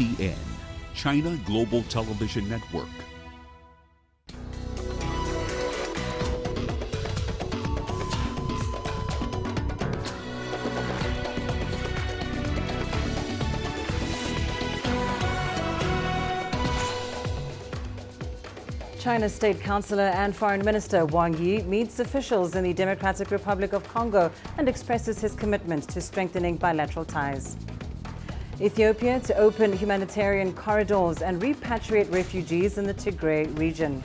CGTN, China Global Television Network. China's State Councillor and Foreign Minister Wang Yi meets officials in the Democratic Republic of Congo and expresses his commitment to strengthening bilateral ties. Ethiopia to open humanitarian corridors and repatriate refugees in the Tigray region.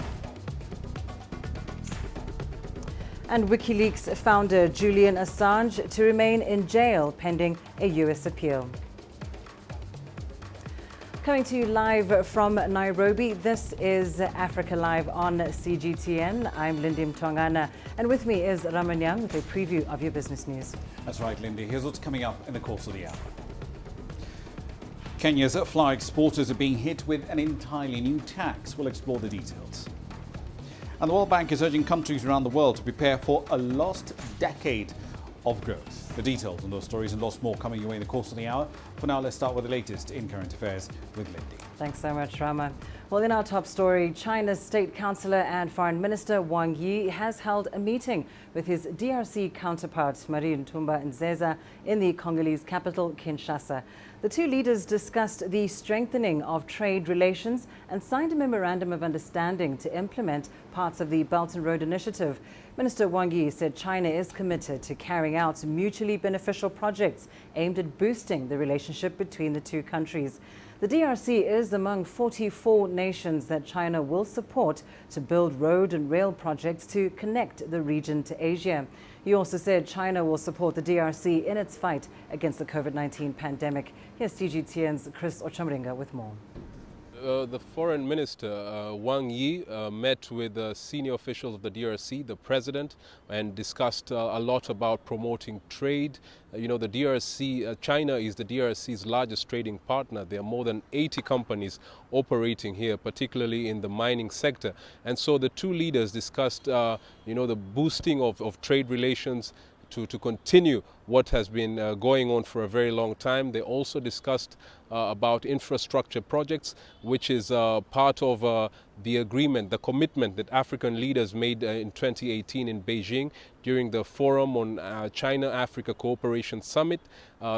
And WikiLeaks founder Julian Assange to remain in jail pending a US appeal. Coming to you live from Nairobi, this is Africa Live on CGTN. I'm Lindy Mtongana, and with me is Raman Young with a preview of your business news. That's right, Lindy. Here's what's coming up in the course of the hour. Kenya's flour exporters are being hit with an entirely new tax. We'll explore the details. And the World Bank is urging countries around the world to prepare for a lost decade of growth. The details on those stories and lots more coming your way in the course of the hour. For now, let's start with the latest in current affairs with Lindy. Thanks so much, Rama. Well, in our top story, China's State Councillor and Foreign Minister Wang Yi has held a meeting with his DRC counterpart, Marie Nzeza, in the Congolese capital, Kinshasa. The two leaders discussed the strengthening of trade relations and signed a memorandum of understanding to implement parts of the Belt and Road Initiative. Minister Wang Yi said China is committed to carrying out mutually beneficial projects aimed at boosting the relationship between the two countries. The DRC is among 44 nations that China will support to build road and rail projects to connect the region to Asia. He also said China will support the DRC in its fight against the COVID-19 pandemic. Here's CGTN's Chris Ochamringa with more. The foreign minister, Wang Yi, met with senior officials of the DRC, the president, and discussed a lot about promoting trade. The DRC, China is the DRC's largest trading partner. There are more than 80 companies operating here, particularly in the mining sector. And so the two leaders discussed, the boosting of trade relations to continue what has been going on for a very long time. They also discussed about infrastructure projects, which is part of the agreement, the commitment that African leaders made in 2018 in Beijing during the Forum on China-Africa Cooperation Summit.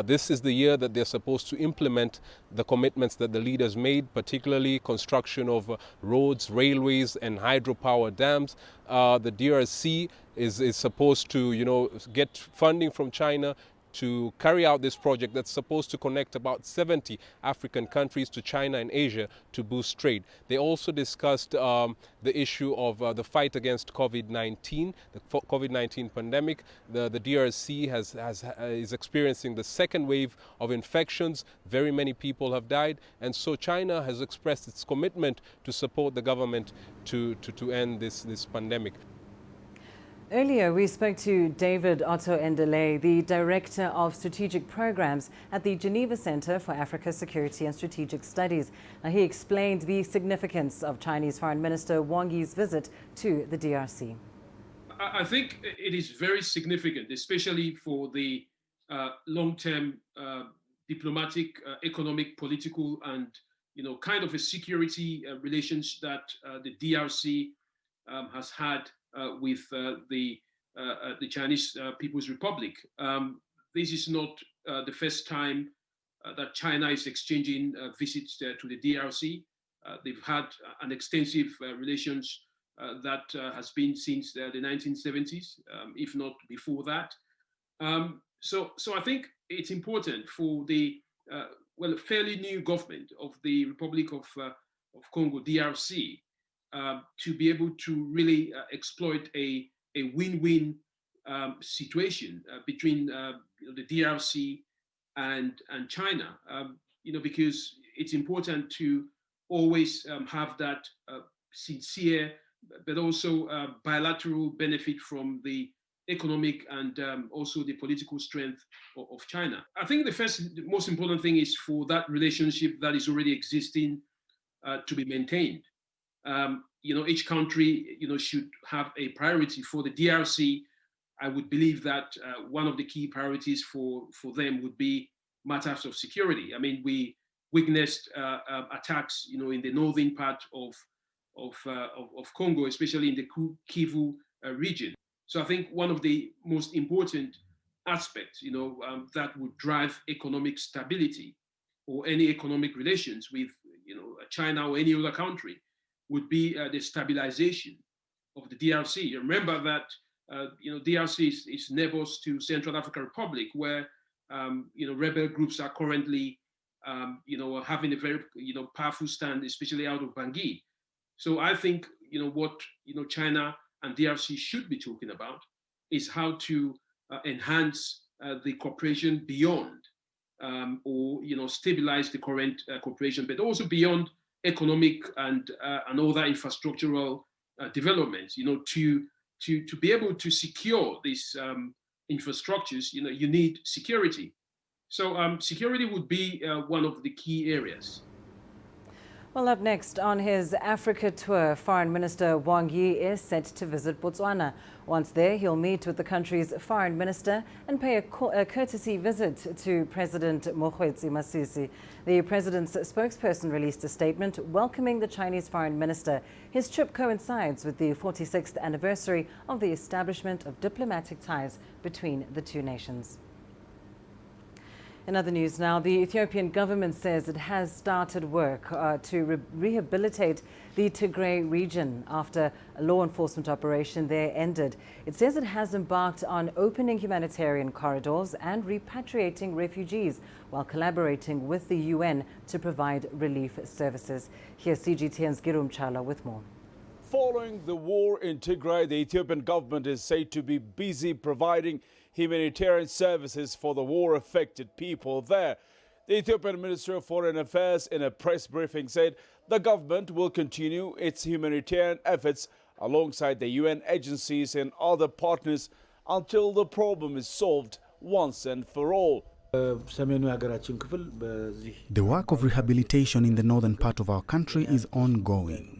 This is the year that they're supposed to implement the commitments that the leaders made, particularly construction of roads, railways, and hydropower dams. The DRC is supposed to, get funding from China to carry out this project that's supposed to connect about 70 African countries to China and Asia to boost trade. They also discussed the issue of the fight against COVID-19, the COVID-19 pandemic. The DRC is experiencing the second wave of infections. Very many people have died, and so China has expressed its commitment to support the government to end this pandemic. Earlier, we spoke to David Otto Endele, the Director of Strategic Programs at the Geneva Center for Africa Security and Strategic Studies. Now, he explained the significance of Chinese Foreign Minister Wang Yi's visit to the DRC. I think it is very significant, especially for the long-term diplomatic, economic, political, and kind of a security relations that the DRC has had with the Chinese People's Republic. This is not the first time that China is exchanging visits to the DRC. They've had an extensive relations that has been since the 1970s, if not before that. So I think it's important for the fairly new government of the Republic of Congo, DRC, to be able to really exploit a win-win situation between the DRC and China, because it's important to always have that sincere but also bilateral benefit from the economic and also the political strength of China. I think the most important thing is for that relationship that is already existing to be maintained. Each country, should have a priority. For the DRC, I would believe that one of the key priorities for them would be matters of security. I mean, we witnessed attacks, in the northern part of Congo, especially in the Kivu region. So I think one of the most important aspects, that would drive economic stability or any economic relations with, China or any other country would be the stabilization of the DRC. Remember that, DRC is neighbors to Central African Republic, where, rebel groups are currently, having a very, powerful stand, especially out of Bangui. So I think, what, China and DRC should be talking about is how to enhance the cooperation beyond, or stabilize the current cooperation, but also beyond economic and other infrastructural developments. To be able to secure these infrastructures, you need security. So security would be one of the key areas. Well, up next on his Africa tour, Foreign Minister Wang Yi is set to visit Botswana. Once there, he'll meet with the country's foreign minister and pay a courtesy visit to President Mokgweetsi Masisi. The president's spokesperson released a statement welcoming the Chinese foreign minister. His trip coincides with the 46th anniversary of the establishment of diplomatic ties between the two nations. In other news now, the Ethiopian government says it has started work to rehabilitate the TIGRAY region after a law enforcement operation there ended. It says it has embarked on opening humanitarian corridors and repatriating refugees while collaborating with the UN to provide relief services. Here's CGTN's Girum Chala with more. Following the war in Tigray, the Ethiopian government is said to be busy providing humanitarian services for the war-affected people there. The Ethiopian Minister of Foreign Affairs in a press briefing said the government will continue its humanitarian efforts alongside the UN agencies and other partners until the problem is solved once and for all. The work of rehabilitation in the northern part of our country is ongoing.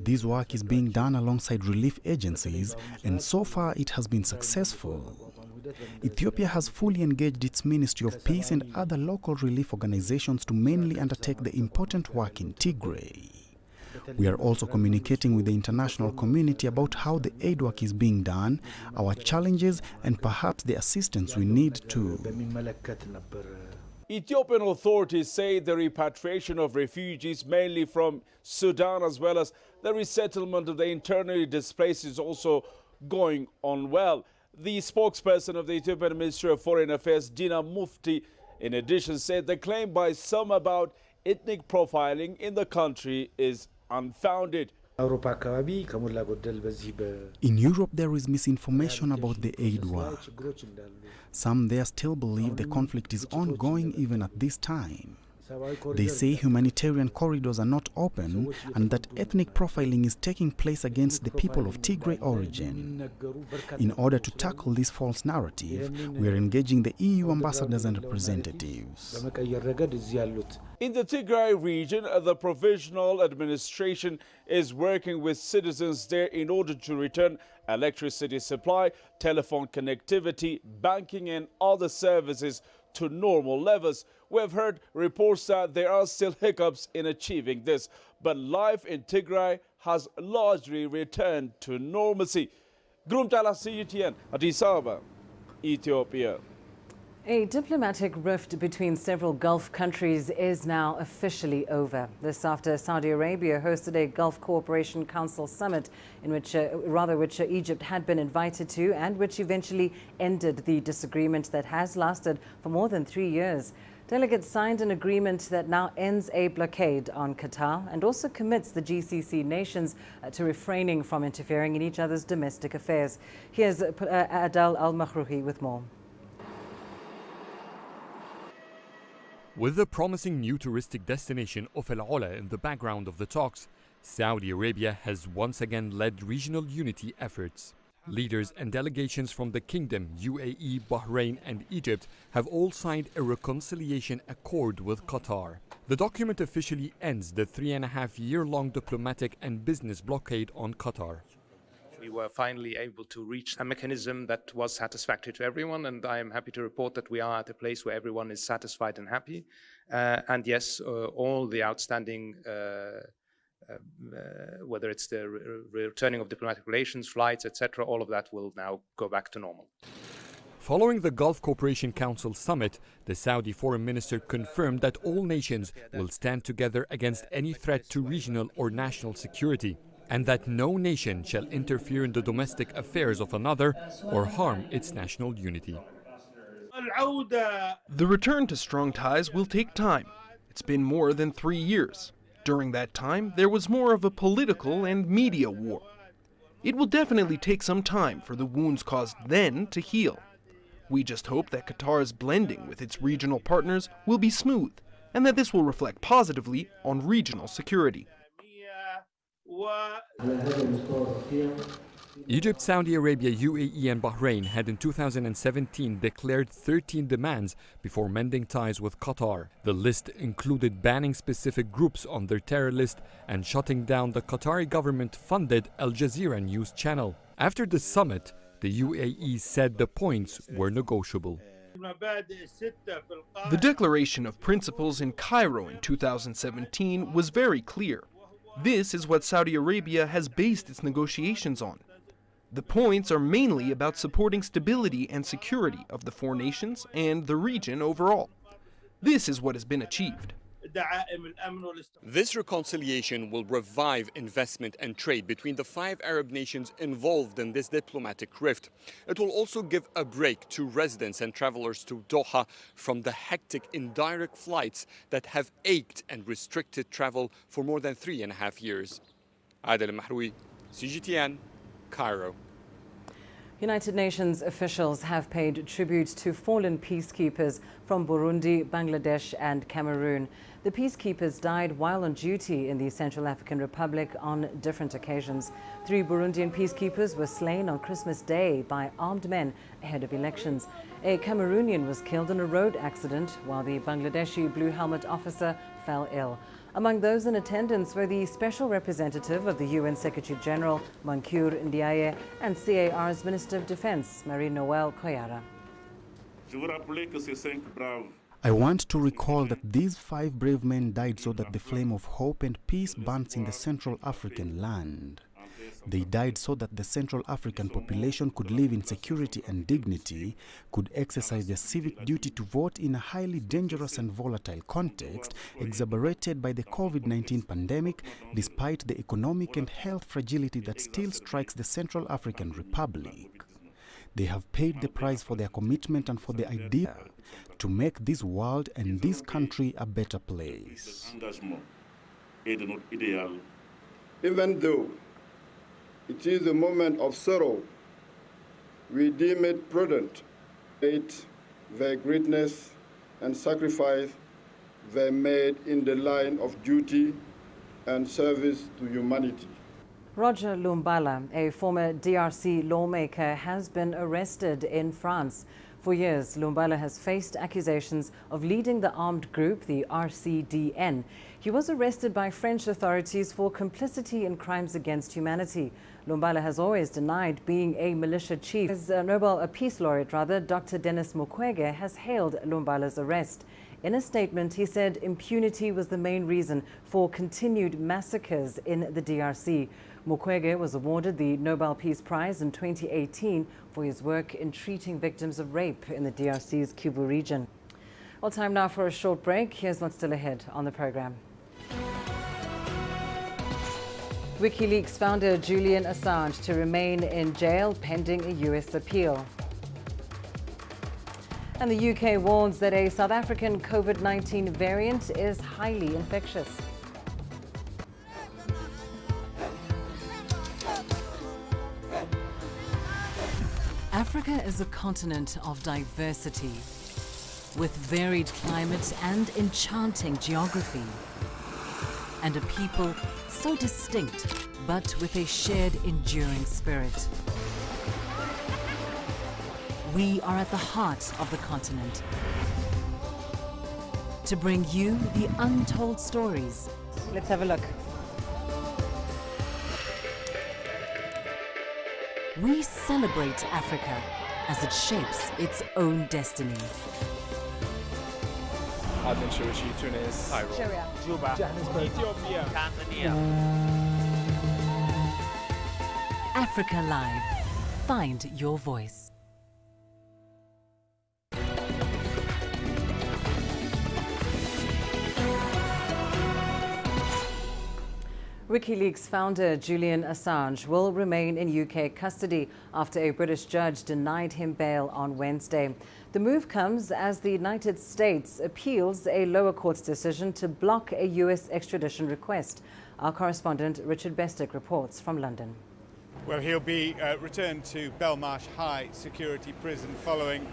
This work is being done alongside relief agencies, and so far it has been successful. Ethiopia has fully engaged its Ministry of Peace and other local relief organizations to mainly undertake the important work in Tigray. We are also communicating with the international community about how the aid work is being done, our challenges, and perhaps the assistance we need too. Ethiopian authorities say the repatriation of refugees, mainly from Sudan, as well as the resettlement of the internally displaced, is also going on well. The spokesperson of the Ethiopian Ministry of Foreign Affairs, Dina Mufti, in addition said the claim by some about ethnic profiling in the country is unfounded. In Europe, there is misinformation about the aid work. Some there still believe the conflict is ongoing even at this time. They say humanitarian corridors are not open and that ethnic profiling is taking place against the people of Tigray origin. In order to tackle this false narrative, we are engaging the EU ambassadors and representatives. In the Tigray region, the provisional administration is working with citizens there in order to return electricity supply, telephone connectivity, banking and other services to normal levels. We have heard reports that there are still hiccups in achieving this, but life in Tigray has largely returned to normalcy. Grumtala CGTN, Addis Ababa, Ethiopia. A diplomatic rift between several Gulf countries is now officially over. This after Saudi Arabia hosted a Gulf Cooperation Council summit in which Egypt had been invited to and which eventually ended the disagreement that has lasted for more than 3 years. Delegates signed an agreement that now ends a blockade on Qatar and also commits the GCC nations to refraining from interfering in each other's domestic affairs. Here's Adel Al-Makhrouhi with more. With the promising new touristic destination of El Ola in the background of the talks, Saudi Arabia has once again led regional unity efforts. Leaders and delegations from the Kingdom, UAE, Bahrain and Egypt have all signed a reconciliation accord with Qatar. The document officially ends the 3.5-year-long diplomatic and business blockade on Qatar. We we were finally able to reach a mechanism that was satisfactory to everyone, and I am happy to report that we are at a place where everyone is satisfied and happy. And yes, all the outstanding, whether it's the returning of diplomatic relations, flights, etc., all of that will now go back to normal. Following the Gulf Cooperation Council summit, the Saudi foreign minister confirmed that all nations will stand together against any threat to regional or national security, and that no nation shall interfere in the domestic affairs of another or harm its national unity. The return to strong ties will take time. It's been more than 3 years. During that time, there was more of a political and media war. It will definitely take some time for the wounds caused then to heal. We just hope that Qatar's blending with its regional partners will be smooth, and that this will reflect positively on regional security. Egypt, Saudi Arabia, UAE and Bahrain had in 2017 declared 13 demands before mending ties with Qatar. The list included banning specific groups on their terror list and shutting down the Qatari government-funded Al Jazeera news channel. After the summit, the UAE said the points were negotiable. The Declaration of Principles in Cairo in 2017 was very clear. This is what Saudi Arabia has based its negotiations on. The points are mainly about supporting stability and security of the four nations and the region overall. This is what has been achieved. This reconciliation will revive investment and trade between the 5 Arab nations involved in this diplomatic rift. It will also give a break to residents and travelers to Doha from the hectic indirect flights that have ached and restricted travel for more than 3.5 years. Adel Mahroui, CGTN, Cairo. United Nations officials have paid tribute to fallen peacekeepers from Burundi, Bangladesh and Cameroon. The peacekeepers died while on duty in the Central African Republic on different occasions. 3 Burundian peacekeepers were slain on Christmas Day by armed men ahead of elections. A Cameroonian was killed in a road accident while the Bangladeshi Blue Helmet officer fell ill. Among those in attendance were the Special Representative of the UN Secretary General, Mancur Ndiaye, and CAR's Minister of Defense, Marie-Noëlle Koyara. I want to recall that these 5 brave men died so that the flame of hope and peace burns in the Central African land. They died so that the Central African population could live in security and dignity, could exercise their civic duty to vote in a highly dangerous and volatile context exacerbated by the COVID-19 pandemic, despite the economic and health fragility that still strikes the Central African Republic. They have paid the price for their commitment and for the idea to make this world and this country a better place. Even though it is a moment of sorrow, we deem it prudent to their greatness and sacrifice they made in the line of duty and service to humanity. Roger Lumbala, a former DRC lawmaker, has been arrested in France. For years, Lumbala has faced accusations of leading the armed group, the RCDN. He was arrested by French authorities for complicity in crimes against humanity. Lumbala has always denied being a militia chief. His Nobel Peace Laureate, Dr. Denis Mukwege, has hailed Lumbala's arrest. In a statement, he said impunity was the main reason for continued massacres in the DRC. Mukwege was awarded the Nobel Peace Prize in 2018 for his work in treating victims of rape in the DRC's Kivu region. Well, time now for a short break. Here's what's still ahead on the program. WikiLeaks founder Julian Assange to remain in jail pending a US appeal. And the UK warns that a South African COVID-19 variant is highly infectious. Africa is a continent of diversity, with varied climates and enchanting geography, and a people so distinct, but with a shared enduring spirit. We are at the heart of the continent to bring you the untold stories. Let's have a look. we celebrate Africa as it shapes its own destiny. Tunis, Cairo, Juba, Ethiopia, Tanzania. Africa Live. Find your voice. WikiLeaks founder Julian Assange will remain in UK custody after a British judge denied him bail on Wednesday. The move comes as the United States appeals a lower court's decision to block a US extradition request. Our correspondent Richard Bestick reports from London. Well, he'll be returned to Belmarsh High Security Prison following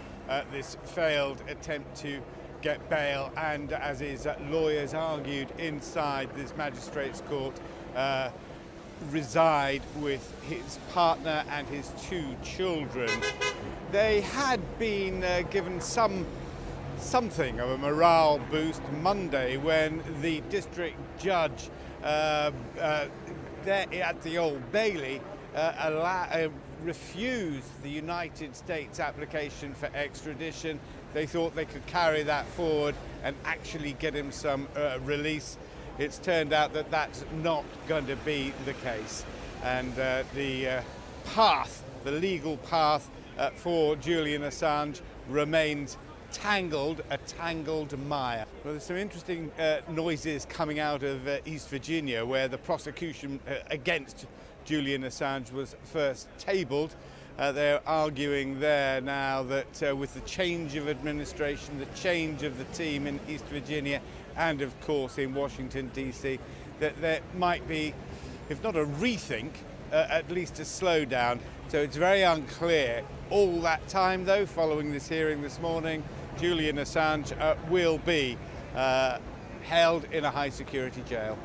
this failed attempt to get bail, and as his lawyers argued inside this magistrates' court, reside with his partner and his 2 children. They had been given something of a morale boost Monday when the district judge there at the Old Bailey refused the United States application for extradition. They thought they could carry that forward and actually get him some release. It's turned out that that's not going to be the case. And the legal path for Julian Assange remains a tangled mire. Well, there's some interesting noises coming out of East Virginia, where the prosecution against Julian Assange was first tabled. They're arguing there now that with the change of administration, the change of the team in East Virginia, and of course in Washington, D.C., that there might be, if not a rethink, at least a slowdown. So it's very unclear. All that time, though, following this hearing this morning, Julian Assange will be held in a high-security jail.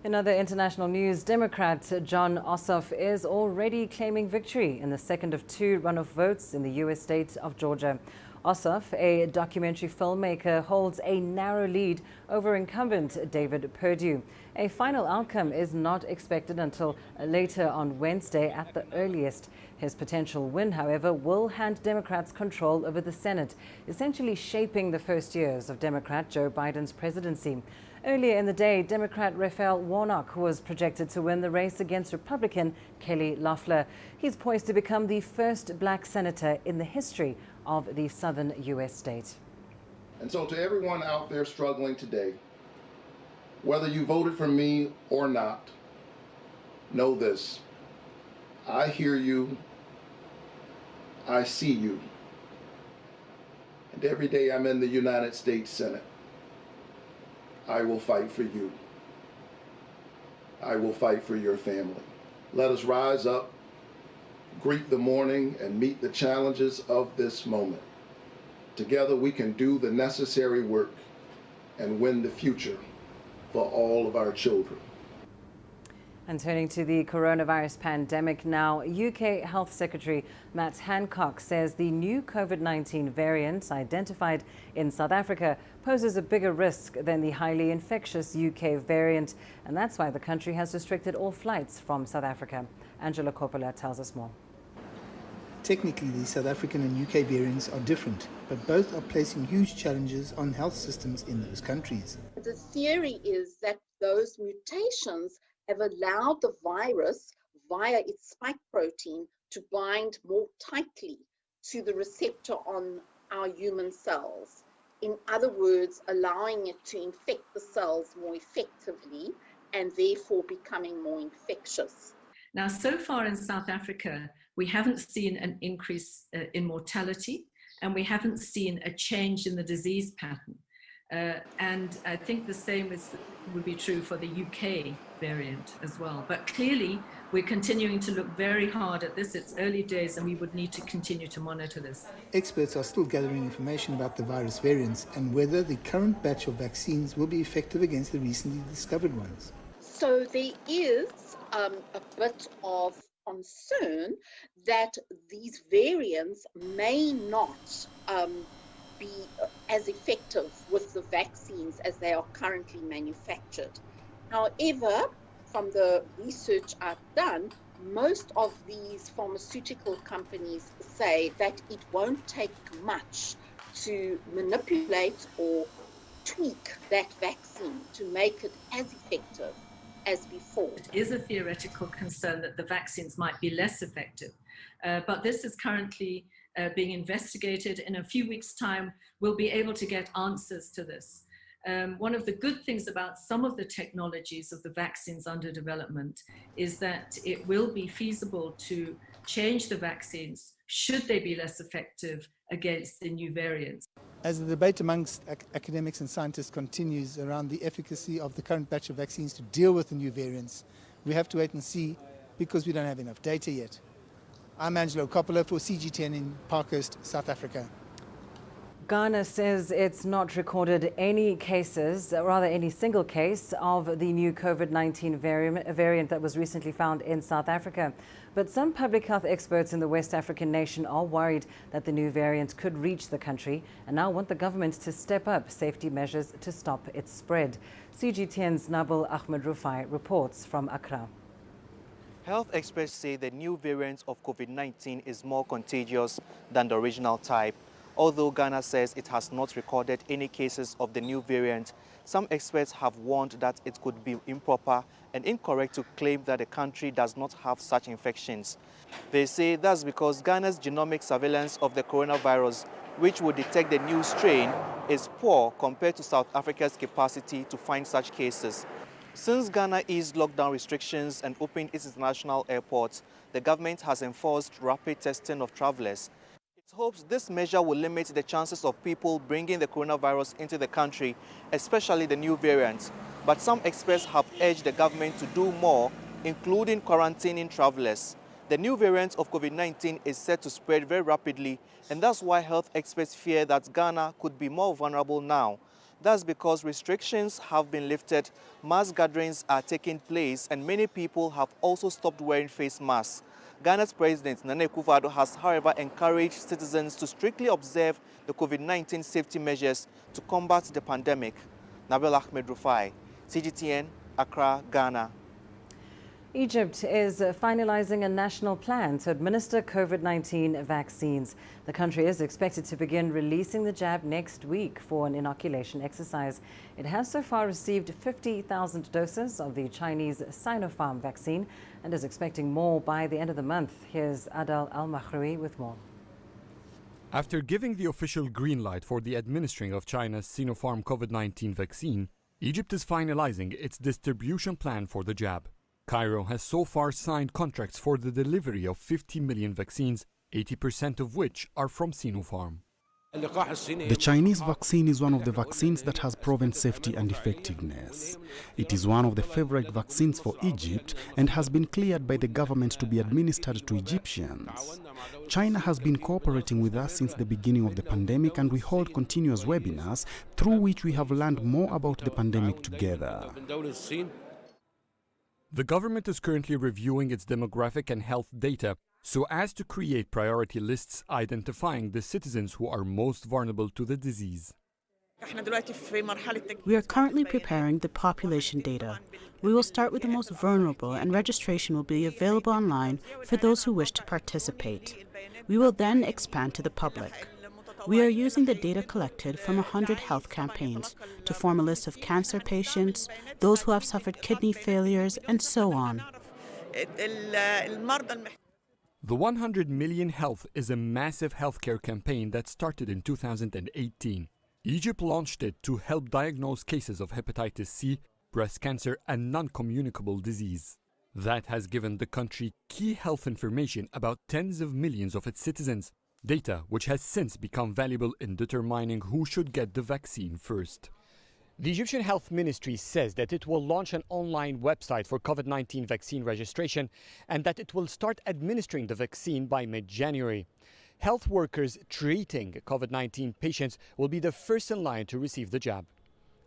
In other international news, Democrat Jon Ossoff is already claiming victory in the second of 2 runoff votes in the U.S. state of Georgia. Ossoff, a documentary filmmaker, holds a narrow lead over incumbent David Perdue. A final outcome is not expected until later on Wednesday at the earliest. His potential win, however, will hand Democrats control over the Senate, essentially shaping the first years of Democrat Joe Biden's presidency. Earlier in the day, Democrat Raphael Warnock was projected to win the race against Republican Kelly Loeffler. He's poised to become the first black senator in the history of the southern U.S. state. And so to everyone out there struggling today, whether you voted for me or not, know this: I hear you, I see you, and every day I'm in the United States Senate, I will fight for you. I will fight for your family. Let us rise up, greet the morning, and meet the challenges of this moment. Together we can do the necessary work and win the future for all of our children. And turning to the coronavirus pandemic now, UK Health Secretary Matt Hancock says the new COVID-19 variant identified in South Africa poses a bigger risk than the highly infectious UK variant, and that's why the country has restricted all flights from South Africa. Angela Coppola tells us more. Technically, the South African and UK variants are different, but both are placing huge challenges on health systems in those countries. The theory is that those mutations have allowed the virus, via its spike protein, to bind more tightly to the receptor on our human cells. In other words, allowing it to infect the cells more effectively and therefore becoming more infectious. Now, so far in South Africa, we haven't seen an increase in mortality, and we haven't seen a change in the disease pattern. And I think the same would be true for the UK variant as well. But clearly, we're continuing to look very hard at this. It's early days, and we would need to continue to monitor this. Experts are still gathering information about the virus variants and whether the current batch of vaccines will be effective against the recently discovered ones. So there is a bit of concern that these variants may not be as effective with the vaccines as they are currently manufactured. However, from the research I've done, most of these pharmaceutical companies say that it won't take much to manipulate or tweak that vaccine to make it as effective as before. It is a theoretical concern that the vaccines might be less effective, but this is currently being investigated. In a few weeks' time, we'll be able to get answers to this. One of the good things about some of the technologies of the vaccines under development is that it will be feasible to change the vaccines should they be less effective against the new variants. As the debate amongst academics and scientists continues around the efficacy of the current batch of vaccines to deal with the new variants, we have to wait and see because we don't have enough data yet. I'm Angelo Coppola for CGTN in Parkhurst, South Africa. Ghana says it's not recorded any cases, rather any single case of the new COVID-19 variant that was recently found in South Africa. But some public health experts in the West African nation are worried that the new variant could reach the country and now want the government to step up safety measures to stop its spread. CGTN's Nabil Ahmed Rufai reports from Accra. Health experts say the new variant of COVID-19 is more contagious than the original type. Although Ghana says it has not recorded any cases of the new variant, some experts have warned that it could be improper and incorrect to claim that the country does not have such infections. They say that's because Ghana's genomic surveillance of the coronavirus, which would detect the new strain, is poor compared to South Africa's capacity to find such cases. Since Ghana eased lockdown restrictions and opened its international airports, the government has enforced rapid testing of travelers. It hopes this measure will limit the chances of people bringing the coronavirus into the country, especially the new variant. But some experts have urged the government to do more, including quarantining travelers. The new variant of COVID-19 is set to spread very rapidly, and that's why health experts fear that Ghana could be more vulnerable now. That's because restrictions have been lifted, mass gatherings are taking place, and many people have also stopped wearing face masks. Ghana's President Nana Akufo-Addo has, however, encouraged citizens to strictly observe the COVID-19 safety measures to combat the pandemic. Nabil Ahmed Rufai, CGTN, Accra, Ghana. Egypt is finalizing a national plan to administer COVID-19 vaccines. The country is expected to begin releasing the jab next week for an inoculation exercise. It has so far received 50,000 doses of the Chinese Sinopharm vaccine and is expecting more by the end of the month. Here's Adel Al-Mahraoui with more. After giving the official green light for the administering of China's Sinopharm COVID-19 vaccine, Egypt is finalizing its distribution plan for the jab. Cairo has so far signed contracts for the delivery of 50 million vaccines, 80% of which are from Sinopharm. The Chinese vaccine is one of the vaccines that has proven safety and effectiveness. It is one of the favorite vaccines for Egypt and has been cleared by the government to be administered to Egyptians. China has been cooperating with us since the beginning of the pandemic, and we hold continuous webinars through which we have learned more about the pandemic together. The government is currently reviewing its demographic and health data so as to create priority lists identifying the citizens who are most vulnerable to the disease. We are currently preparing the population data. We will start with the most vulnerable, and registration will be available online for those who wish to participate. We will then expand to the public. We are using the data collected from 100 health campaigns to form a list of cancer patients, those who have suffered kidney failures, and so on. The 100 Million Health is a massive healthcare campaign that started in 2018. Egypt launched it to help diagnose cases of hepatitis C, breast cancer, and non-communicable disease. That has given the country key health information about tens of millions of its citizens, data which has since become valuable in determining who should get the vaccine first. The Egyptian Health Ministry says that it will launch an online website for COVID-19 vaccine registration and that it will start administering the vaccine by mid-January. Health workers treating COVID-19 patients will be the first in line to receive the jab.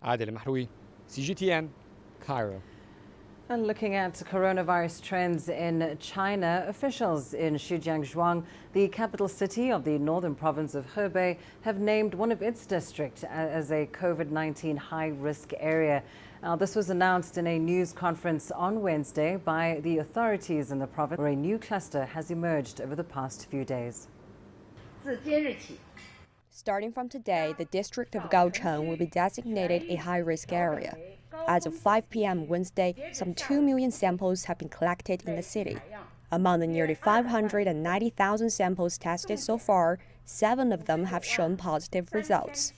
Adel Al-Mahraoui, CGTN, Cairo. And looking at coronavirus trends in China, officials in Zhuang, the capital city of the northern province of Hebei, have named one of its districts as a COVID-19 high-risk area. Now, this was announced in a news conference on Wednesday by the authorities in the province, where a new cluster has emerged over the past few days. Starting from today, the district of Gaocheng will be designated a high-risk area. As of 5 p.m. Wednesday, some 2 million samples have been collected in the city. Among the nearly 590,000 samples tested so far, 7 of them have shown positive results.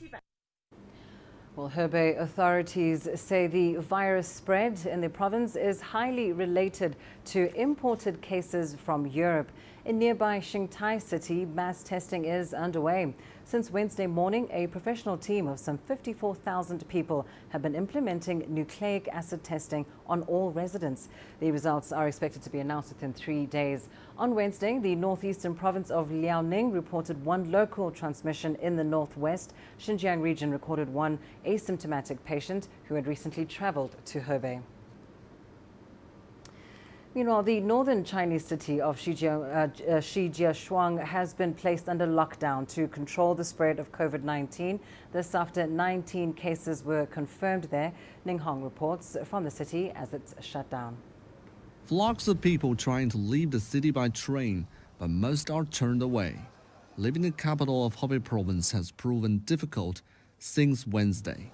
Well, Hebei authorities say the virus spread in the province is highly related to imported cases from Europe. In nearby Xingtai city, mass testing is underway. Since Wednesday morning, a professional team of some 54,000 people have been implementing nucleic acid testing on all residents. The results are expected to be announced within 3 days. On Wednesday, the northeastern province of Liaoning reported 1 local transmission in the northwest. Xinjiang region recorded 1 asymptomatic patient who had recently traveled to Hebei. Meanwhile, the northern Chinese city of Shijiazhuang has been placed under lockdown to control the spread of COVID-19. This after 19 cases were confirmed there. Ning Hong reports from the city as it's shut down. Flocks of people trying to leave the city by train, but most are turned away. Leaving the capital of Hebei province has proven difficult since Wednesday.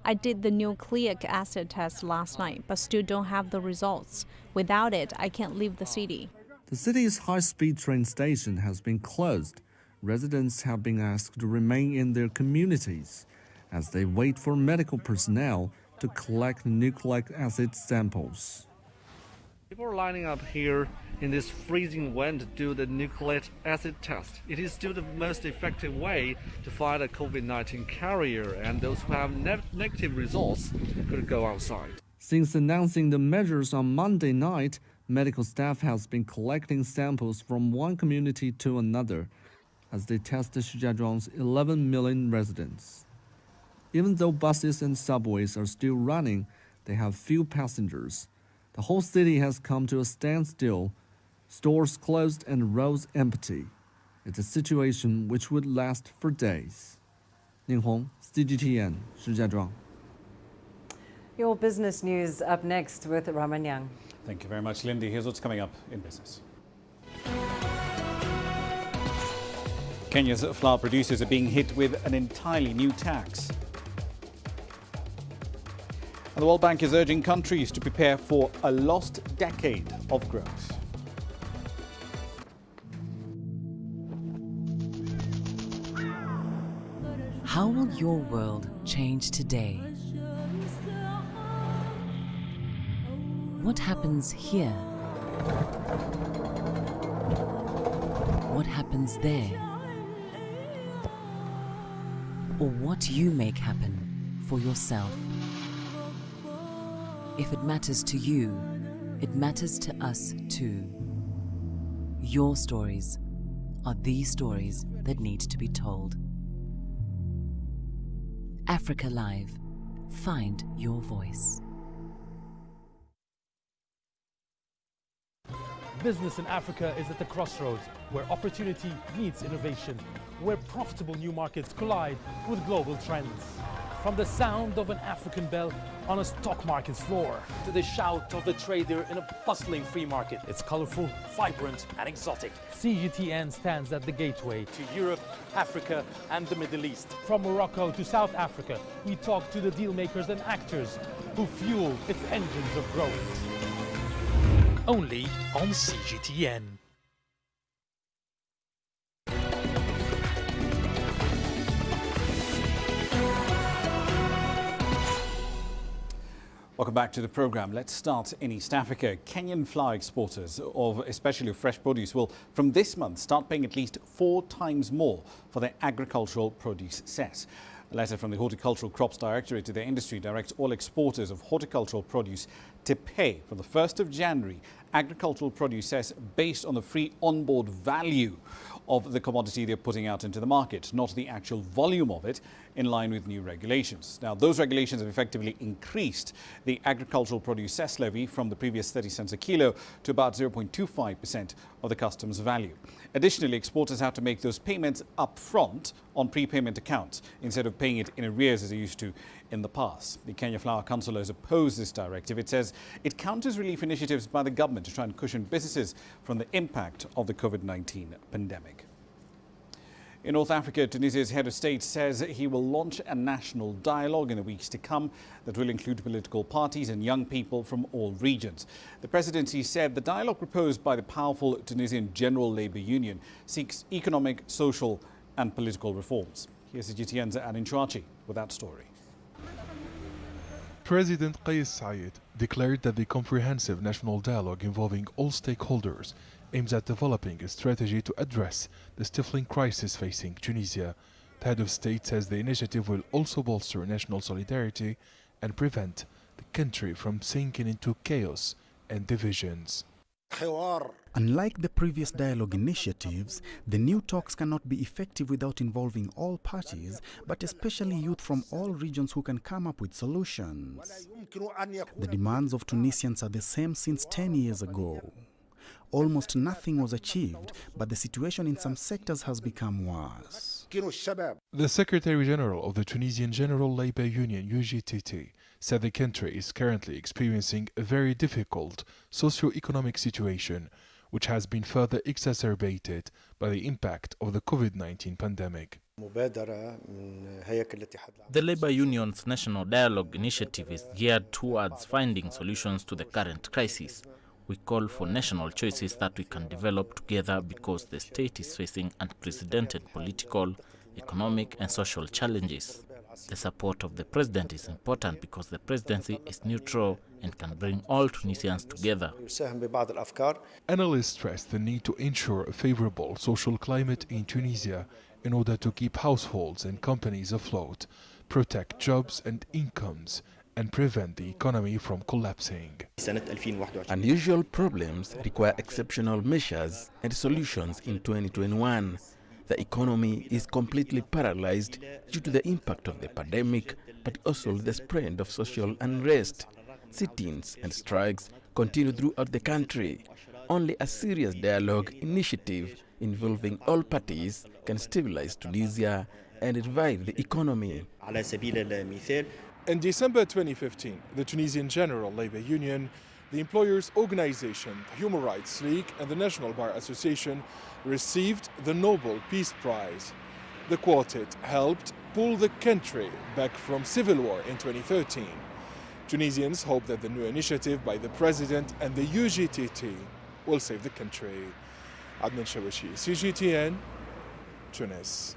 I did the nucleic acid test last night, but still don't have the results. Without it, I can't leave the city. The city's high-speed train station has been closed. Residents have been asked to remain in their communities as they wait for medical personnel to collect nucleic acid samples. People are lining up here in this freezing wind to do the nucleic acid test. It is still the most effective way to find a COVID-19 carrier, and those who have negative results could go outside. Since announcing the measures on Monday night, medical staff has been collecting samples from one community to another as they test Shijiazhuang's 11 million residents. Even though buses and subways are still running, they have few passengers. The whole city has come to a standstill, stores closed and roads empty. It's a situation which would last for days. Ning Hong, CGTN, Shijiazhuang. Your business news up next with Raman Yang. Thank you very much, Lindy. Here's what's coming up in business. Kenya's flour producers are being hit with an entirely new tax. And the World Bank is urging countries to prepare for a lost decade of growth. How will your world change today? What happens here? What happens there? Or what you make happen for yourself? If it matters to you, it matters to us too. Your stories are the stories that need to be told. Africa Live. Find your voice. Business in Africa is at the crossroads, where opportunity meets innovation, where profitable new markets collide with global trends. From the sound of an African bell on a stock market's floor, to the shout of the trader in a bustling free market. It's colorful, vibrant, and exotic. CGTN stands at the gateway to Europe, Africa, and the Middle East. From Morocco to South Africa, we talk to the deal makers and actors who fuel its engines of growth. Only on CGTN. Welcome back to the program. Let's start in East Africa. Kenyan flour exporters of especially fresh produce will from this month start paying at least 4 times more for their agricultural produce cess. A letter from the Horticultural Crops Directorate to the industry directs all exporters of horticultural produce to pay from the 1st of January agricultural produce cess based on the free onboard value of the commodity they're putting out into the market, not the actual volume of it, in line with new regulations. Now, those regulations have effectively increased the agricultural produce cess levy from the previous 30 cents a kilo to about 0.25% of the customs value. Additionally, exporters have to make those payments up front on prepayment accounts instead of paying it in arrears as they used to in the past. The Kenya Flour Council has opposed this directive. It says it counters relief initiatives by the government to try and cushion businesses from the impact of the COVID-19 pandemic. In North Africa, Tunisia's head of state says he will launch a national dialogue in the weeks to come that will include political parties and young people from all regions. The presidency said the dialogue proposed by the powerful Tunisian General Labour Union seeks economic, social and political reforms. Here's CGTN's Anin Chouachi with that story. President Kais Saied declared that the comprehensive national dialogue involving all stakeholders aims at developing a strategy to address the stifling crisis facing Tunisia. The head of state says the initiative will also bolster national solidarity and prevent the country from sinking into chaos and divisions. Unlike the previous dialogue initiatives, the new talks cannot be effective without involving all parties, but especially youth from all regions who can come up with solutions. The demands of Tunisians are the same since 10 years ago. Almost nothing was achieved, but the situation in some sectors has become worse. The Secretary General of the Tunisian General Labour Union, UGTT, said the country is currently experiencing a very difficult socio-economic situation, which has been further exacerbated by the impact of the COVID-19 pandemic. The Labour Union's National Dialogue Initiative is geared towards finding solutions to the current crisis. We call for national choices that we can develop together because the state is facing unprecedented political, economic and social challenges. The support of the president is important because the presidency is neutral and can bring all Tunisians together. Analysts stress the need to ensure a favorable social climate in Tunisia in order to keep households and companies afloat, protect jobs and incomes, and prevent the economy from collapsing. Unusual problems require exceptional measures and solutions in 2021. The economy is completely paralyzed due to the impact of the pandemic, but also the spread of social unrest. Sit-ins and strikes continue throughout the country. Only a serious dialogue initiative involving all parties can stabilize Tunisia and revive the economy. In December 2015, the Tunisian General Labour Union, the Employers' Organization, the Human Rights League and the National Bar Association received the Nobel Peace Prize. The quartet helped pull the country back from civil war in 2013. Tunisians hope that the new initiative by the president and the UGTT will save the country. Adnan Shawashi, CGTN, Tunis.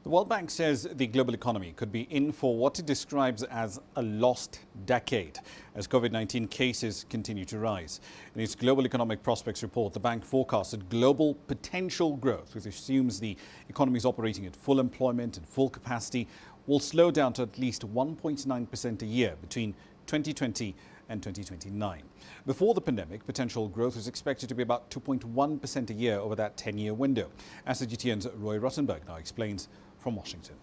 The World Bank says the global economy could be in for what it describes as a lost decade as COVID-19 cases continue to rise. In its Global Economic Prospects report, the bank forecasted global potential growth, which assumes the economy is operating at full employment and full capacity, will slow down to at least 1.9% a year between 2020 and 2029. Before the pandemic, potential growth was expected to be about 2.1% a year over that 10-year window, as CGTN's Roy Rottenberg now explains from Washington.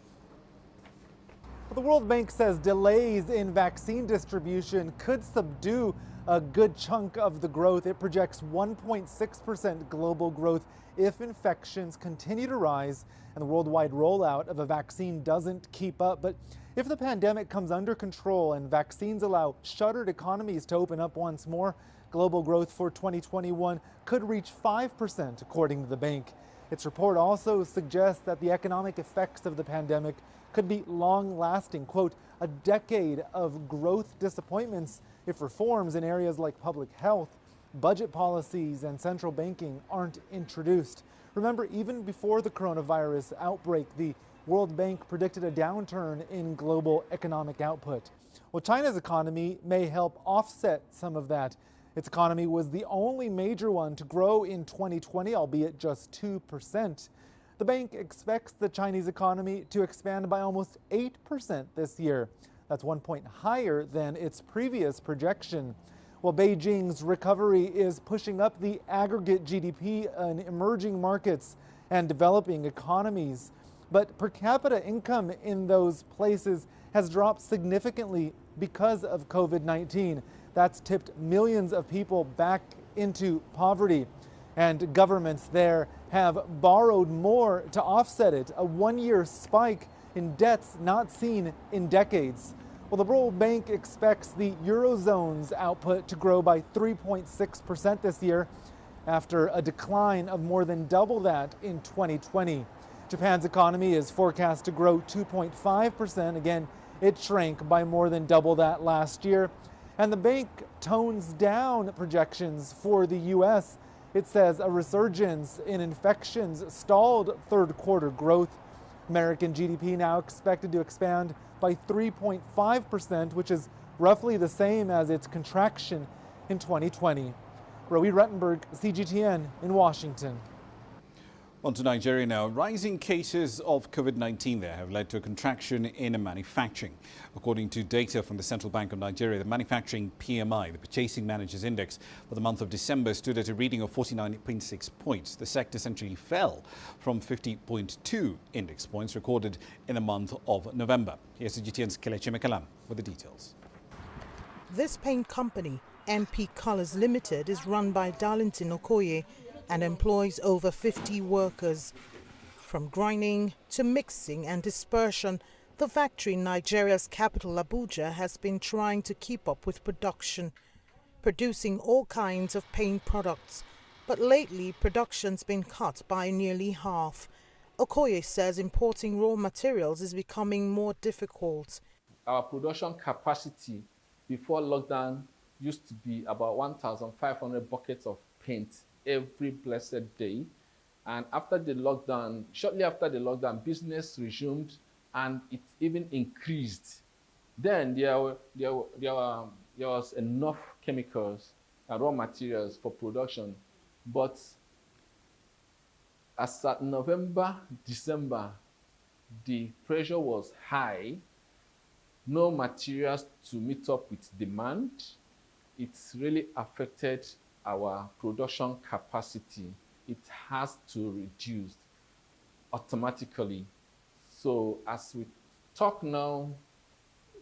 The World Bank says delays in vaccine distribution could subdue a good chunk of the growth. It projects 1.6% global growth if infections continue to rise and the worldwide rollout of a vaccine doesn't keep up. But if the pandemic comes under control and vaccines allow shuttered economies to open up once more, global growth for 2021 could reach 5%, according to the bank. Its report also suggests that the economic effects of the pandemic could be long-lasting, quote, a decade of growth disappointments if reforms in areas like public health, budget policies, and central banking aren't introduced. Remember, even before the coronavirus outbreak, the World Bank predicted a downturn in global economic output. Well, China's economy may help offset some of that. Its economy was the only major one to grow in 2020, albeit just 2%. The bank expects the Chinese economy to expand by almost 8% this year. That's 1 point higher than its previous projection. While Beijing's recovery is pushing up the aggregate GDP in emerging markets and developing economies. But per capita income in those places has dropped significantly because of COVID-19. That's tipped millions of people back into poverty. And governments there have borrowed more to offset it, a one-year spike in debts not seen in decades. Well, the World Bank expects the Eurozone's output to grow by 3.6% this year after a decline of more than double that in 2020. Japan's economy is forecast to grow 2.5%. Again, it shrank by more than double that last year. And the bank tones down projections for the U.S. It says a resurgence in infections stalled third quarter growth. American GDP now expected to expand by 3.5%, which is roughly the same as its contraction in 2020. Roe Rettenberg, CGTN in Washington. On to Nigeria now. Rising cases of COVID-19 there have led to a contraction in manufacturing. According to data from the Central Bank of Nigeria, the manufacturing PMI, the Purchasing Managers Index, for the month of December stood at a reading of 49.6 points. The sector essentially fell from 50.2 index points recorded in the month of November. Here's CGTN's Kelechi Mekalam with the details. This paint company, MP Colors Limited, is run by Darlington Okoye and employs over 50 workers. From grinding to mixing and dispersion, the factory in Nigeria's capital Abuja has been trying to keep up with production, producing all kinds of paint products. But lately, production's been cut by nearly half. Okoye says importing raw materials is becoming more difficult. Our production capacity before lockdown used to be about 1,500 buckets of paint every blessed day. And after the lockdown, shortly after the lockdown, business resumed and it even increased. Then there was enough chemicals and raw materials for production. But as at November, December, the pressure was high, no materials to meet up with demand. It's really affected our production capacity. It has to reduce automatically. So as we talk now,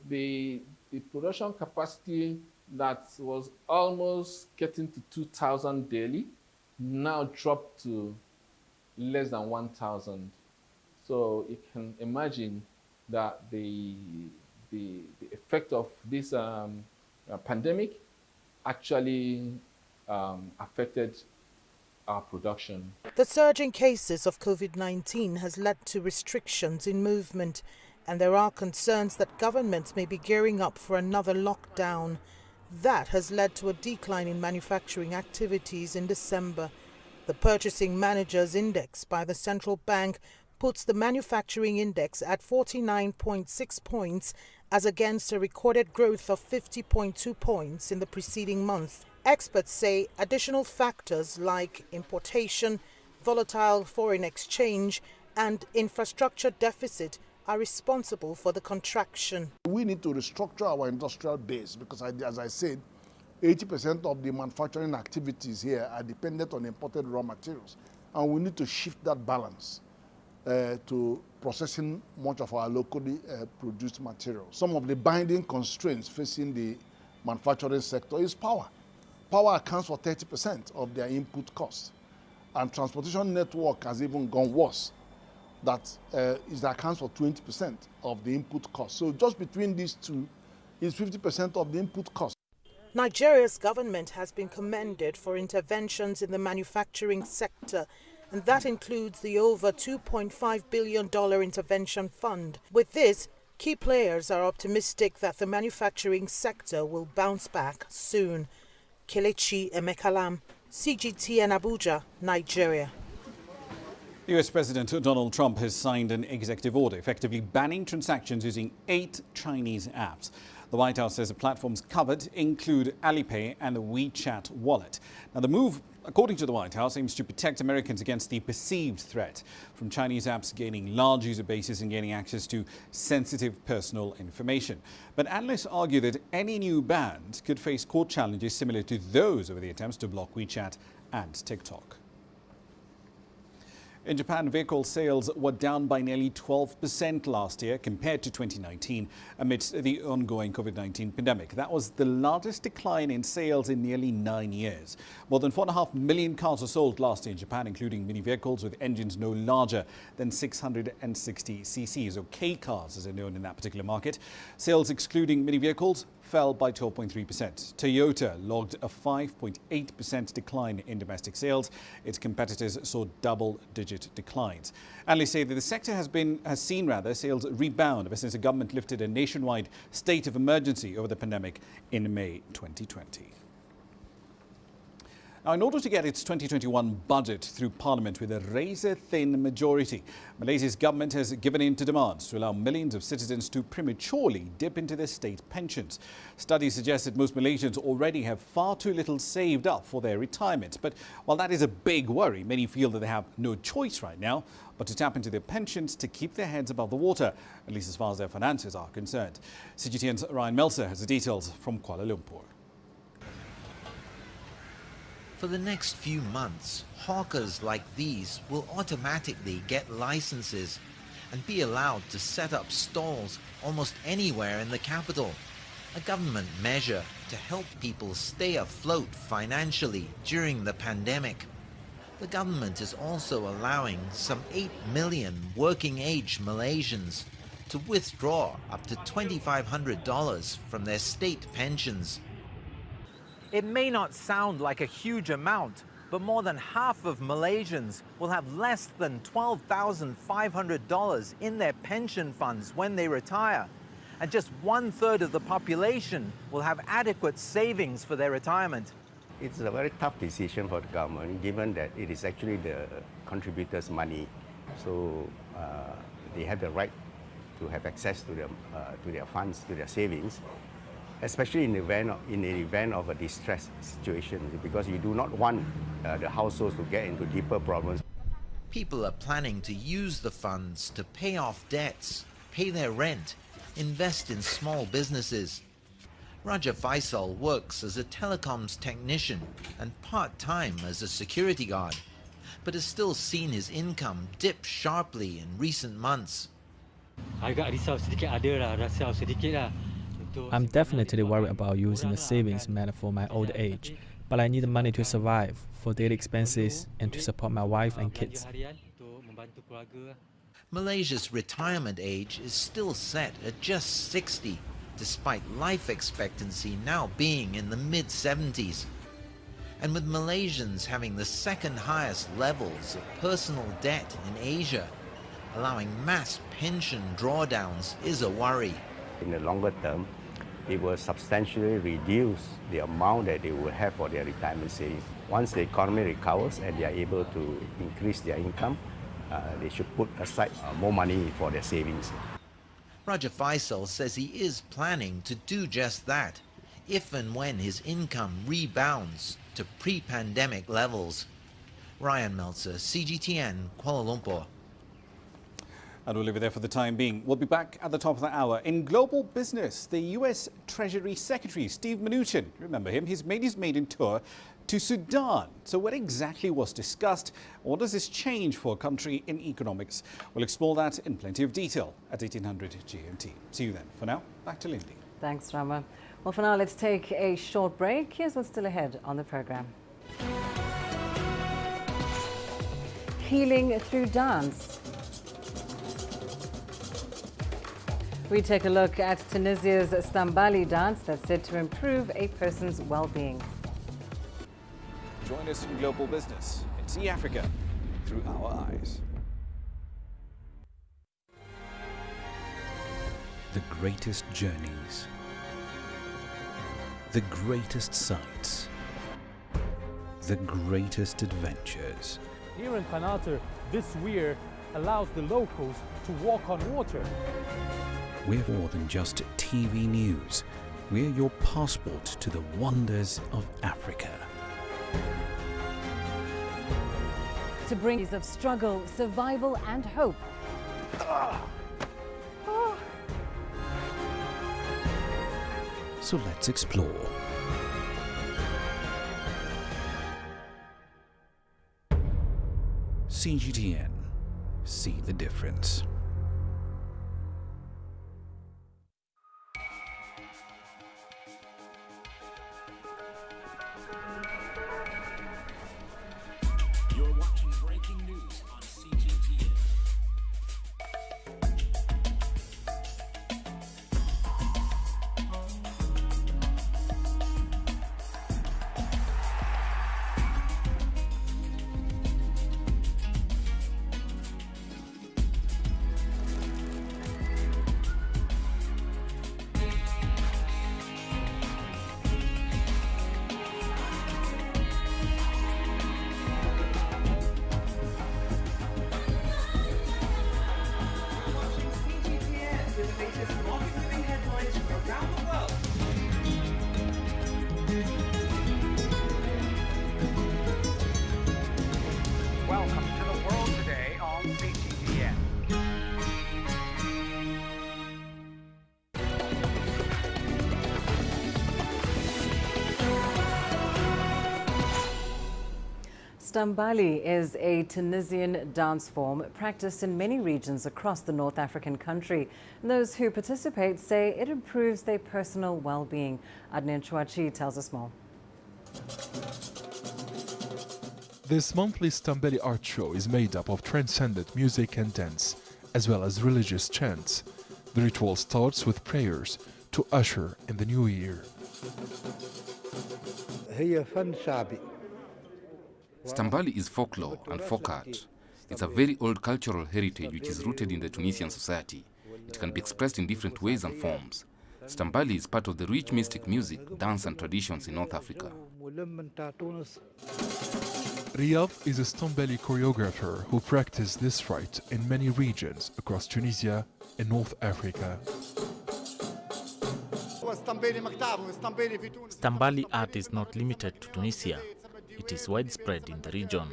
the production capacity that was almost getting to 2,000 daily now dropped to less than 1,000. So you can imagine that the effect of this pandemic actually affected our production. The surge in cases of COVID-19 has led to restrictions in movement, and there are concerns that governments may be gearing up for another lockdown. That has led to a decline in manufacturing activities in December. The Purchasing Managers Index by the Central Bank puts the manufacturing index at 49.6 points as against a recorded growth of 50.2 points in the preceding month. Experts say additional factors like importation, volatile foreign exchange, and infrastructure deficit are responsible for the contraction. We need to restructure our industrial base because, as I said, 80% of the manufacturing activities here are dependent on imported raw materials. And we need to shift that balance to processing much of our locally produced material. Some of the binding constraints facing the manufacturing sector is power. Power accounts for 30% of their input costs. And transportation network has even gone worse. That accounts for 20% of the input cost. So just between these two is 50% of the input cost. Nigeria's government has been commended for interventions in the manufacturing sector, and that includes the over $2.5 billion intervention fund. With this, key players are optimistic that the manufacturing sector will bounce back soon. Kelechi Mekalam, CGTN Abuja, Nigeria. US President Donald Trump has signed an executive order effectively banning transactions using 8 Chinese apps. The White House says the platforms covered include Alipay and the WeChat wallet. Now, the move, according to the White House, aims to protect Americans against the perceived threat from Chinese apps gaining large user bases and gaining access to sensitive personal information. But analysts argue that any new ban could face court challenges similar to those over the attempts to block WeChat and TikTok. In Japan, vehicle sales were down by nearly 12% last year compared to 2019 amidst the ongoing COVID-19 pandemic. That was the largest decline in sales in nearly 9 years. More than 4.5 million cars were sold last year in Japan, including mini vehicles with engines no larger than 660 cc's, or K cars as they're known in that particular market. Sales excluding mini vehicles fell by 12.3%. Toyota logged a 5.8% decline in domestic sales. Its competitors saw double-digit declines. Analysts say that the sector has seen sales rebound ever since the government lifted a nationwide state of emergency over the pandemic in May 2020. Now, in order to get its 2021 budget through Parliament with a razor-thin majority, Malaysia's government has given in to demands to allow millions of citizens to prematurely dip into their state pensions. Studies suggest that most Malaysians already have far too little saved up for their retirement. But while that is a big worry, many feel that they have no choice right now but to tap into their pensions to keep their heads above the water, at least as far as their finances are concerned. CGTN's Ryan Meltzer has the details from Kuala Lumpur. For the next few months, hawkers like these will automatically get licenses and be allowed to set up stalls almost anywhere in the capital. A government measure to help people stay afloat financially during the pandemic. The government is also allowing some 8 million working-age Malaysians to withdraw up to $2,500 from their state pensions. It may not sound like a huge amount, but more than half of Malaysians will have less than $12,500 in their pension funds when they retire. And just 1/3 of the population will have adequate savings for their retirement. It's a very tough decision for the government, given that it is actually the contributors' money. So they have the right to have access to their funds, to their savings, especially in the event of a distress situation, because you do not want the households to get into deeper problems. People are planning to use the funds to pay off debts, pay their rent, invest in small businesses. Raja Faisal works as a telecoms technician and part-time as a security guard, but has still seen his income dip sharply in recent months. I'm definitely worried about using the savings made for my old age, but I need the money to survive, for daily expenses, and to support my wife and kids. Malaysia's retirement age is still set at just 60, despite life expectancy now being in the mid-70s. And with Malaysians having the second highest levels of personal debt in Asia, allowing mass pension drawdowns is a worry. In the longer term, it will substantially reduce the amount that they will have for their retirement savings. Once the economy recovers and they are able to increase their income, they should put aside more money for their savings. Raja Faisal says he is planning to do just that, if and when his income rebounds to pre-pandemic levels. Ryan Meltzer, CGTN, Kuala Lumpur. And we'll leave it there for the time being. We'll be back at the top of the hour. In global business, the US Treasury Secretary, Steve Mnuchin, remember him, he's made his maiden tour to Sudan. So what exactly was discussed? What does this change for a country in economics? We'll explore that in plenty of detail at 1800 GMT. See you then. For now, back to Lindy. Thanks, Rama. Well, for now, let's take a short break. Here's what's still ahead on the program. Healing through dance. We take a look at Tunisia's Stambali dance that's said to improve a person's well-being. Join us in global business and see Africa through our eyes. The greatest journeys, the greatest sights, the greatest adventures. Here in Qanater, this weir allows the locals to walk on water. We're more than just TV news. We're your passport to the wonders of Africa. To bring of struggle, survival and hope. So let's explore. CGTN. See the difference. You're watching breaking news on CGTN. Welcome to the world today on CGTN. Stambali is a Tunisian dance form practiced in many regions across the North African country. Those who participate say it improves their personal well-being. Adnan Chouachi tells us more. This monthly Stambali art show is made up of transcendent music and dance, as well as religious chants. The ritual starts with prayers to usher in the new year. Stambali is folklore and folk art. It's a very old cultural heritage which is rooted in the Tunisian society. It can be expressed in different ways and forms. Stambali is part of the rich mystic music, dance and traditions in North Africa. Riyadh is a Stambali choreographer who practiced this rite in many regions across Tunisia and North Africa. Stambali art is not limited to Tunisia. It is widespread in the region.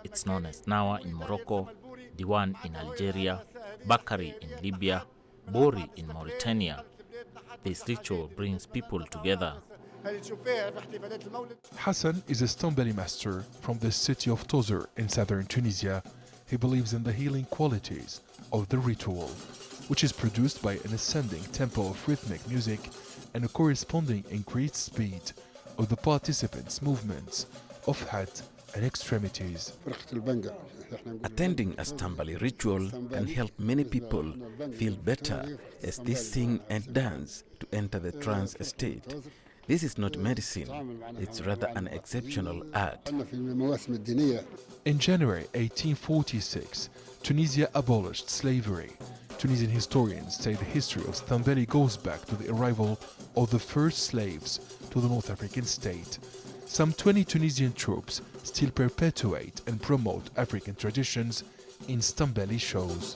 It's known as Nawa in Morocco, Diwan in Algeria, Bakari in Libya, Bori in Mauritania. This ritual brings people together. Hassan is a Stambali master from the city of Tozeur in southern Tunisia. He believes in the healing qualities of the ritual, which is produced by an ascending tempo of rhythmic music and a corresponding increased speed of the participants' movements of head and extremities. Attending a Stambali ritual can help many people feel better as they sing and dance to enter the trance state. This is not medicine, it's rather an exceptional art. In January 1846, Tunisia abolished slavery. Tunisian historians say the history of Stambali goes back to the arrival of the first slaves to the North African state. Some 20 Tunisian troops still perpetuate and promote African traditions in Stambali shows.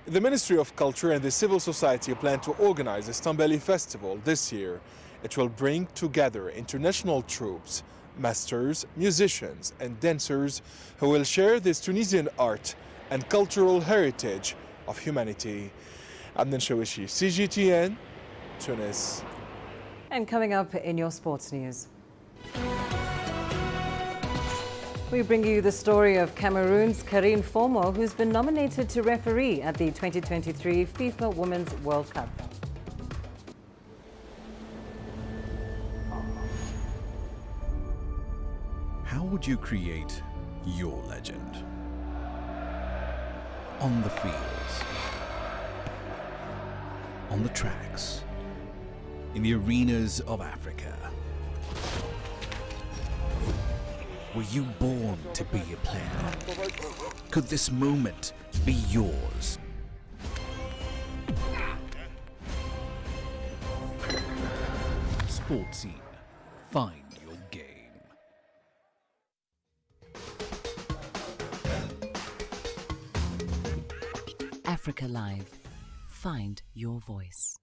The Ministry of Culture and the civil society plan to organize a Stambali festival this year. It will bring together international troops, masters, musicians and dancers who will share this Tunisian art and cultural heritage of humanity. Adnan Chouachi, CGTN, Tunis. And coming up in your sports news, we bring you the story of Cameroon's Karine Fomo, who's been nominated to referee at the 2023 FIFA Women's World Cup. How would you create your legend? On the fields, on the tracks, in the arenas of Africa. Were you born to be a player? Could this moment be yours? Sports Scene. Find your game. Africa Live. Find your voice.